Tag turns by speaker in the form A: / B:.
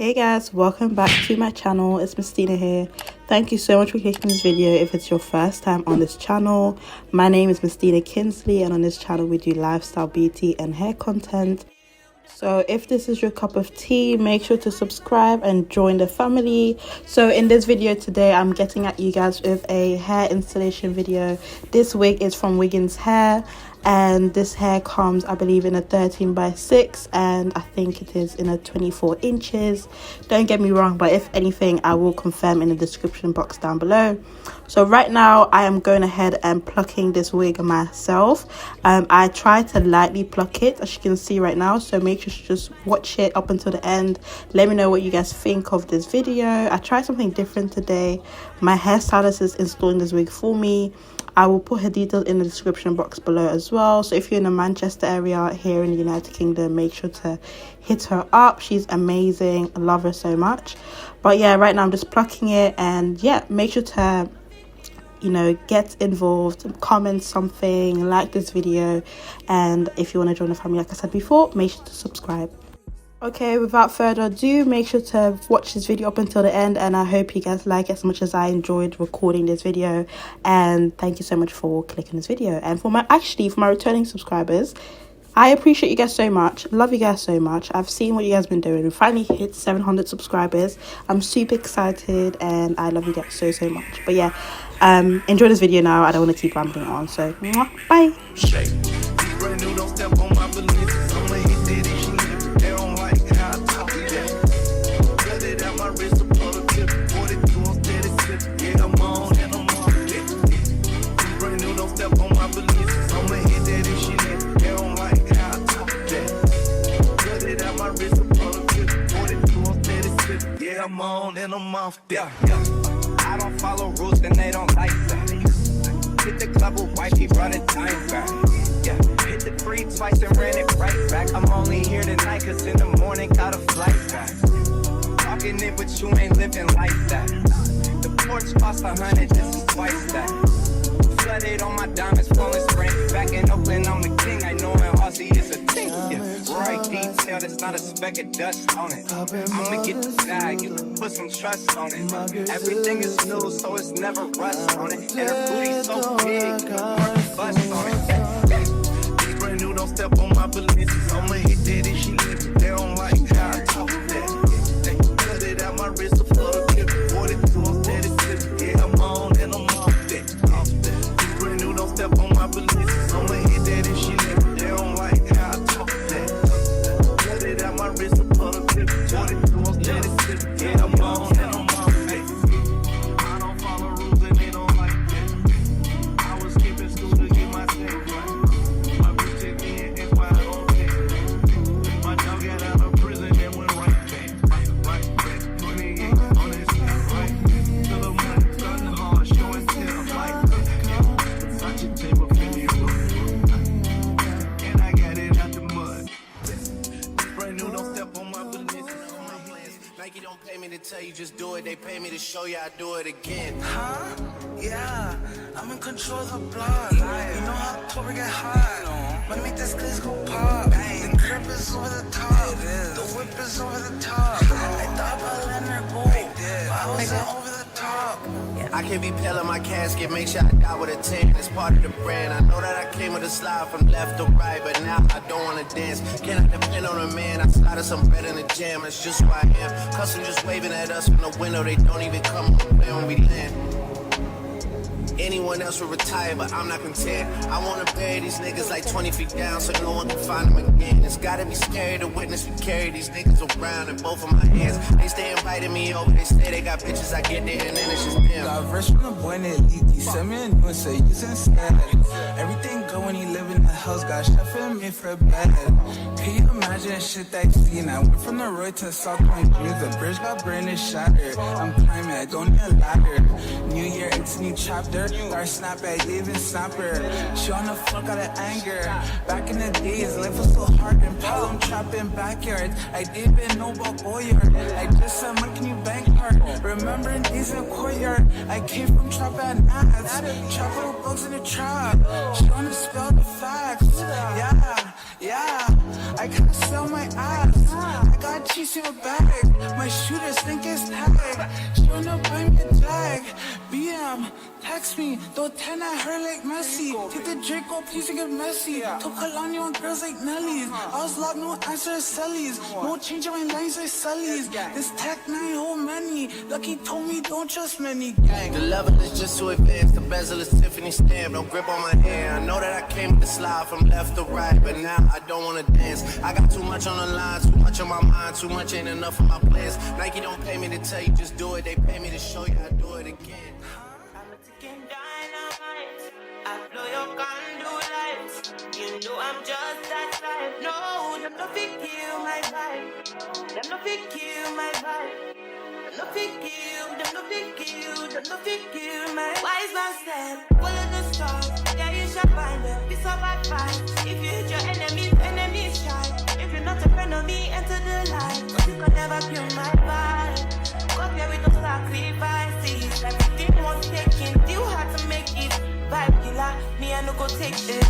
A: Hey guys, welcome back to my channel. It's Miss Tina here. Thank you so much for clicking this video. If it's your first time on this channel, my name is Miss Tina Kinsley, and on this channel we do lifestyle, beauty and hair content. So if this is your cup of tea, make sure to subscribe and join the family. So in this video today, I'm getting at you guys with a hair installation video. This wig is from Wiggins hair, and this hair comes, I believe, in a 13x6, and I think it is in a 24 inches. Don't get me wrong, but if anything, I will confirm in the description box down below. So right now I am going ahead and plucking this wig myself. I try to lightly pluck it, as you can see right now, so make sure to just watch it up until the end. Let me know what you guys think of this video. I tried something different today. My hairstylist is installing this wig for me. I will put her details in the description box below as well. So if you're in the Manchester area here in the United Kingdom, make sure to hit her up. She's amazing. I love her so much. But yeah, right now I'm just plucking it, and yeah, make sure to, you know, get involved, comment something, like this video, and if you want to join the family, like I said before, make sure to subscribe. Okay, without further ado, make sure to watch this video up until the end, and I hope you guys like it as much as I enjoyed recording this video. And thank you so much for clicking this video. And for my returning subscribers, I appreciate you guys so much. Love you guys so much. I've seen what you guys been doing. We finally hit 700 subscribers. I'm super excited, and I love you guys so much. But yeah, enjoy this video now. I don't want to keep rambling on, so bye.
B: I'm on and I'm off there. I don't follow rules, then they don't like that. Hit the club with wifey, run it time back. Yeah, hit the free twice and ran it right back. I'm only here tonight, cause in the morning got a flight back. Talking it, but you ain't living like that. The porch cost 100, this is twice that. Flooded on my diamonds, falling spring. Back in Oakland, I'm the king. I know in Aussie it's a thing. Yeah, right detail, there's not a speck of dust on it. I'ma get the bag, you can put some trust on it. Everything is new, so it's never rust on it. And her booty's so big, you can bust on it. It's brand new, don't step on my balances. I'ma hit that if she lives. They don't like how I talk that. They cut it out my wrist, a flood of kid. 42 on steady slip. Yeah, I'm on and I'm off that. Don't step on my balances. I'ma hit that if she lives. They don't like how I talk that. Cut it out my wrist, a flood of kid. 42 on steady slip. Yeah, I'm on and I'm off that. I don't follow rules and they don't like that. I was skipping school to get my tech right. My bitch took me and inquired on that. My dog got out of prison and went right back. Right back. 28 on that shit, right? Till the money starting hard, showing tell like such a table for me, and I got it out the mud. Brand new, don't step on my balances. Nike don't pay me to tell you just do it. They pay me to show you I do it again.
C: Huh? Yeah, I'm in control of the block. You know how October get hot. Might make this place go pop. The crib is over the top. The whip is over the top. I thought about letting her go, but I wasn't over the top.
B: I can't be pale in my casket, make sure I die with a 10. It's part of the brand. I know that I came with a slide from left to right, but now I don't wanna dance. Can I depend on a man? I slide some bread in the jam, that's just who I am. Custom just waving at us from the window, they don't even come on when we land. Anyone else would retire, but I'm not content. I wanna bury these niggas like 20 feet down so no one can find them again. It's gotta be scary to witness we carry these niggas around in both of my hands. They stay inviting me over, they say they got bitches, I get there and then it's just them.
C: Got rich from the boy named Leaky, sent me a new and say using scared. Everything good when he live in the house, got chef in me for bed. Can you imagine shit that you seen? I went from the road to South Point Queens, the bridge got burned and shattered. I'm climbing, I don't need a ladder. New year, it's a new chapter. Our snapback, even snapper. She on the fuck out of anger. Back in the days, life was so hard and palm trapping backyards. I didn't even know about Boyard. I just said, man, can you bank hard? Remembering days in courtyard. I came from trap at Nats. Trap little bugs in the trap. She wanna spell the facts. Yeah, I gotta sell my ass. I got got cheese in my bag. My shooters think it's tag. She wanna buy me a jag. BM, text me, throw 10 at her like Messi. Take the Draco, please to get messy. Took Kalani on girls like Nelly's. I was locked, no answer, Sally's. No change in my lines, like Sully's. This tech 9 whole many. Lucky told me don't trust many. Gang.
D: The level is just too advanced. The bezel is Tiffany stamp. No grip on my hand. I know that I came to slide from left to right, but now I don't wanna dance. I got too much on the line, too much on my mind, too much ain't enough of my plans. Nike don't pay me to tell you just do it. They pay me to show you I do it again.
E: I'm a ticking dynamite. I blow your candle lights. You know I'm just that type. No, them no fit kill my vibe. Them no fit kill my vibe. Them no fit kill. Them no fit kill. Them no fit kill my wise man said, follow the stars. Yeah, you shall find them. It's a bad fight. If you hit your enemies, enemies shine. If you're not a friend of me, enter the light. Cause you can never kill my vibe. Got there with no sacrifices. Everything was taken, you had to make it. Vibe killer, me I no go take shit.